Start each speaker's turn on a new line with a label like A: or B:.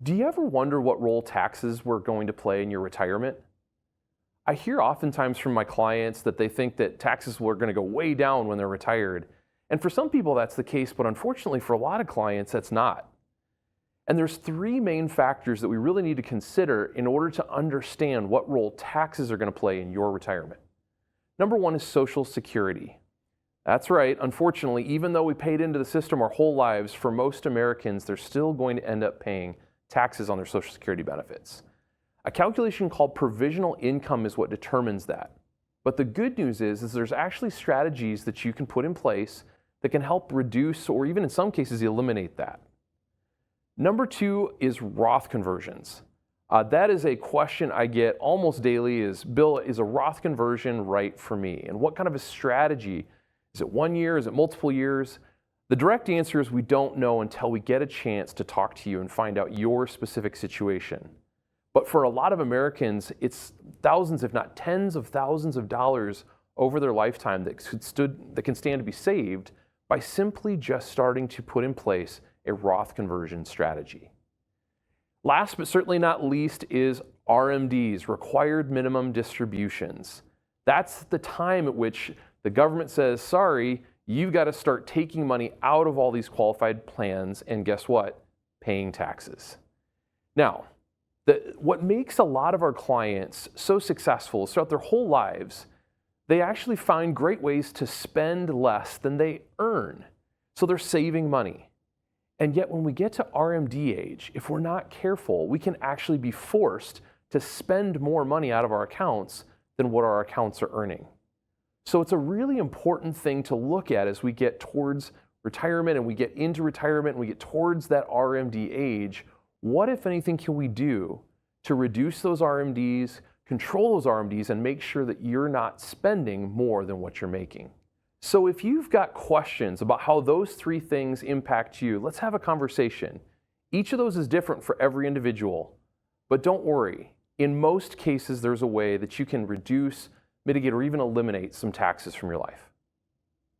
A: Do you ever wonder what role taxes were going to play in your retirement? I hear oftentimes from my clients that they think that taxes were going to go way down when they're retired. And for some people, that's the case, but unfortunately, for a lot of clients, that's not. And there's three main factors that we really need to consider in order to understand what role taxes are going to play in your retirement. Number one is Social Security. That's right. Unfortunately, even though we paid into the system our whole lives, for most Americans, they're still going to end up paying taxes on their Social Security benefits. A calculation called provisional income is what determines that. But the good news is there's actually strategies that you can put in place that can help reduce or even in some cases eliminate that. Number two is Roth conversions. That is a question I get almost daily is, Bill, is a Roth conversion right for me? And what kind of a strategy? Is it 1 year? Is it multiple years? The direct answer is we don't know until we get a chance to talk to you and find out your specific situation. But for a lot of Americans, it's thousands, if not tens of thousands of dollars over their lifetime that can stand to be saved by simply just starting to put in place a Roth conversion strategy. Last but certainly not least is RMDs, required minimum distributions. That's the time at which the government says, sorry, you've got to start taking money out of all these qualified plans and guess what? Paying taxes. Now, what makes a lot of our clients so successful is throughout their whole lives, they actually find great ways to spend less than they earn. So they're saving money. And yet when we get to RMD age, if we're not careful, we can actually be forced to spend more money out of our accounts than what our accounts are earning. So it's a really important thing to look at as we get towards retirement and we get into retirement and we get towards that RMD age. What, if anything, can we do to reduce those RMDs, control those RMDs, and make sure that you're not spending more than what you're making? So if you've got questions about how those three things impact you, let's have a conversation. Each of those is different for every individual, but don't worry. In most cases, there's a way that you can reduce, mitigate, or even eliminate some taxes from your life.